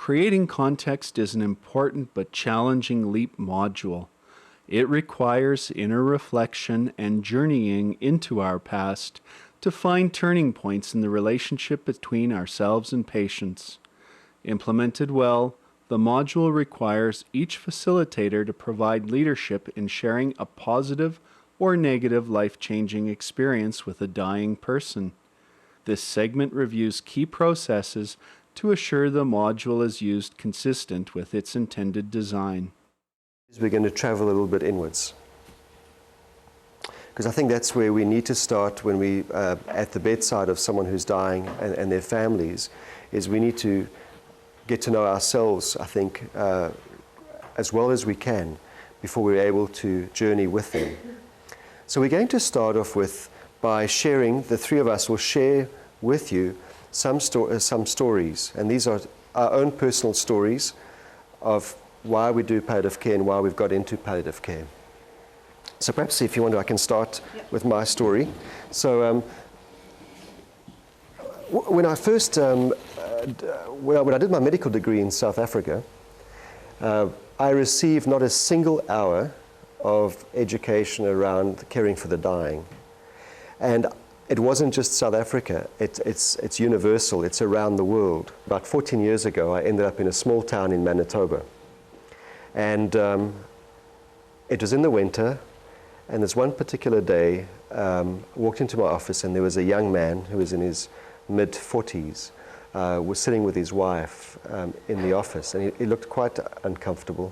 Creating context is an important but challenging LEAP module. It requires inner reflection and journeying into our past to find turning points in the relationship between ourselves and patients. Implemented well, the module requires each facilitator to provide leadership in sharing a positive or negative life-changing experience with a dying person. This segment reviews key processes to assure the module is used consistent with its intended design. We're going to travel a little bit inwards, because I think that's where we need to start when we at the bedside of someone who's dying and their families, is we need to get to know ourselves, I think, as well as we can before we're able to journey with them. So we're going to start off by sharing, the three of us will share with you some stories, and these are our own personal stories of why we do palliative care and why we've got into palliative care. So perhaps if you want to, I can start with my story. So when I first, when I did my medical degree in South Africa, I received not a single hour of education around caring for the dying. And it wasn't just South Africa, it's universal, it's around the world. About 14 years ago, I ended up in a small town in Manitoba. And it was in the winter, and this one particular day, I walked into my office and there was a young man who was in his mid-40s, was sitting with his wife in the office, and he looked quite uncomfortable.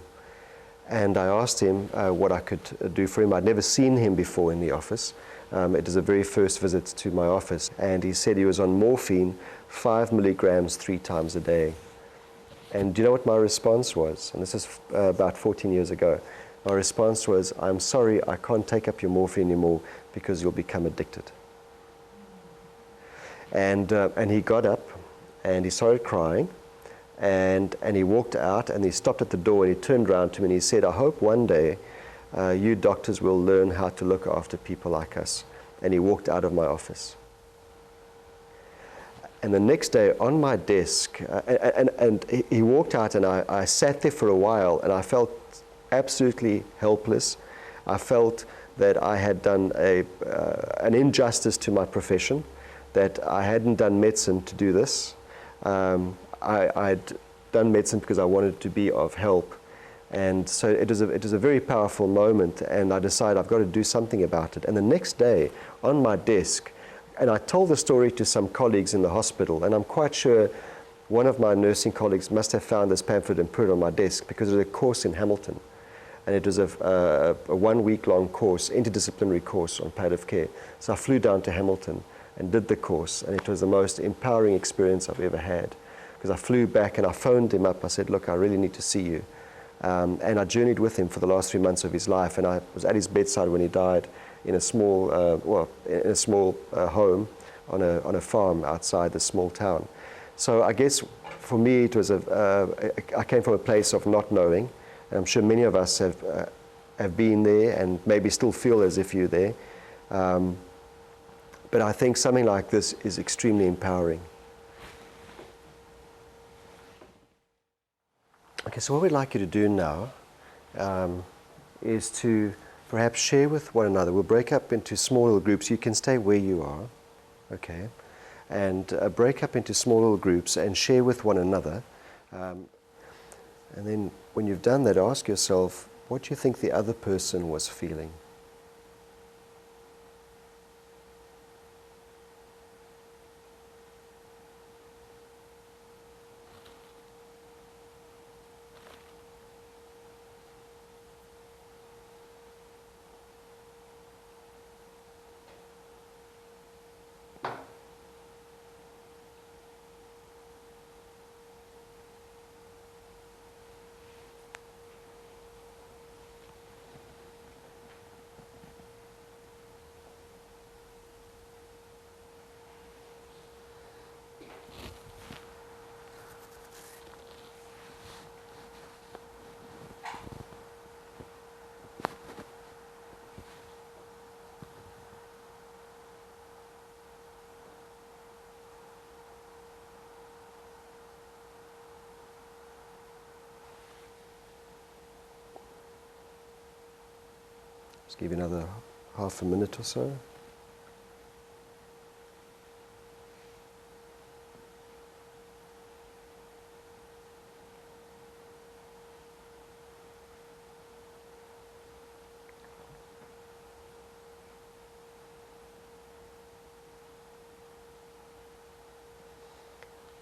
And I asked him what I could do for him. I'd never seen him before in the office. It was the very first visit to my office, and he said he was on morphine 5 milligrams 3 times a day. And do you know what my response was? And this is about 14 years ago. My response was, "I'm sorry, I can't take up your morphine anymore because you'll become addicted." And he got up and he started crying, and he walked out and he stopped at the door and he turned around to me and he said, "I hope one day you doctors will learn how to look after people like us." And he walked out of my office. And the next day on my desk, and he walked out, and I sat there for a while, and I felt absolutely helpless. I felt that I had done an injustice to my profession, that I hadn't done medicine to do this. I'd done medicine because I wanted to be of help. And so it was a very powerful moment, and I decided I've got to do something about it. And the next day on my desk, and I told the story to some colleagues in the hospital, and I'm quite sure one of my nursing colleagues must have found this pamphlet and put it on my desk, because it was a course in Hamilton. And it was a 1 week long course, interdisciplinary course on palliative care. So I flew down to Hamilton and did the course, and it was the most empowering experience I've ever had. Because I flew back and I phoned him up, I said, "Look, I really need to see you." And I journeyed with him for the last 3 months of his life, and I was at his bedside when he died in a small, home on a farm outside this small town. So I guess for me it was I came from a place of not knowing, and I'm sure many of us have been there and maybe still feel as if you're there. But I think something like this is extremely empowering. Okay, so what we'd like you to do now is to perhaps share with one another. We'll break up into small little groups. You can stay where you are, okay? And break up into small little groups and share with one another. And then when you've done that, ask yourself, what do you think the other person was feeling? Just give you another half a minute or so.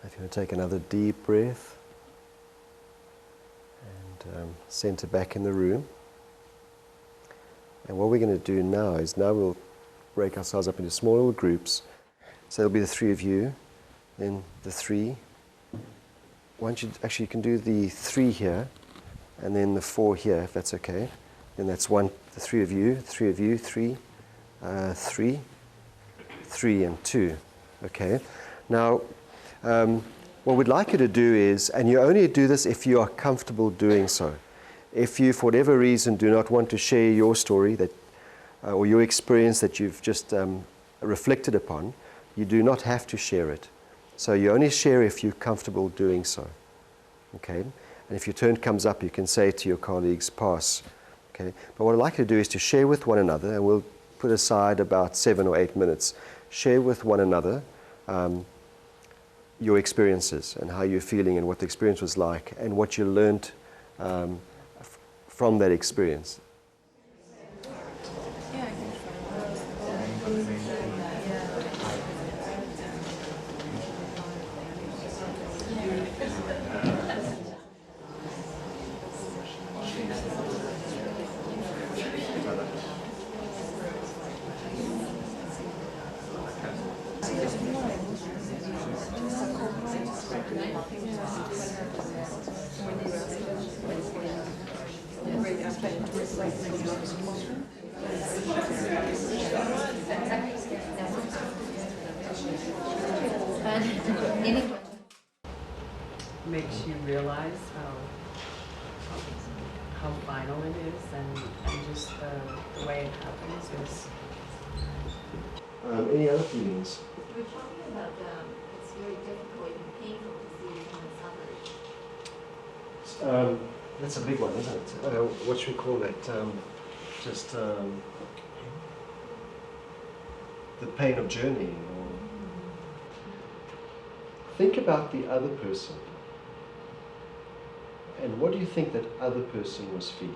If you want to take another deep breath and center back in the room. And what we're going to do now is we'll break ourselves up into small little groups. So there'll be the three of you, then the three. Once you can do the three here, and then the four here, if that's okay. Then that's the three of you, three, three, and two. Okay. Now, what we'd like you to do is, and you only do this if you are comfortable doing so. If you, for whatever reason, do not want to share your story or your experience that you've just reflected upon, you do not have to share it. So you only share if you're comfortable doing so. Okay? And if your turn comes up, you can say to your colleagues, pass. Okay? But what I'd like you to do is to share with one another, and we'll put aside about 7 or 8 minutes. Share with one another your experiences and how you're feeling and what the experience was like and what you learned from that experience. Makes you realize how final it is, and just the way it happens is. Any other feelings? We're talking about it's very difficult and painful to see someone suffer. That's a big one, isn't it? What should we call that? The pain of journeying. Think about the other person. And what do you think that other person was feeling?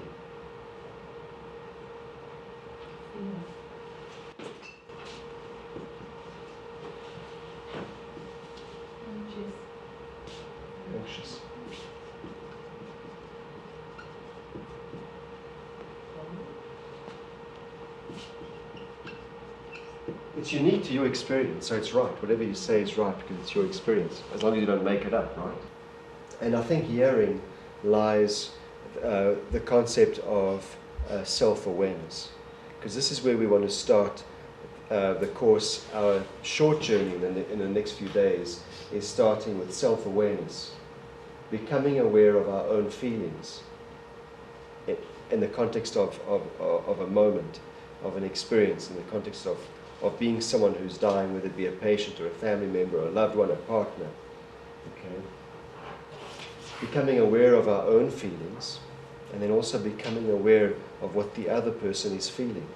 Anxious. It's unique to your experience, so it's right. Whatever you say is right because it's your experience, as long as you don't make it up, right? And I think herein lies the concept of self-awareness, because this is where we want to start the course. Our short journey in the next few days is starting with self-awareness, becoming aware of our own feelings in the context of a moment, of an experience, in the context of being someone who's dying, whether it be a patient or a family member or a loved one, a partner. Okay? Becoming aware of our own feelings, and then also becoming aware of what the other person is feeling.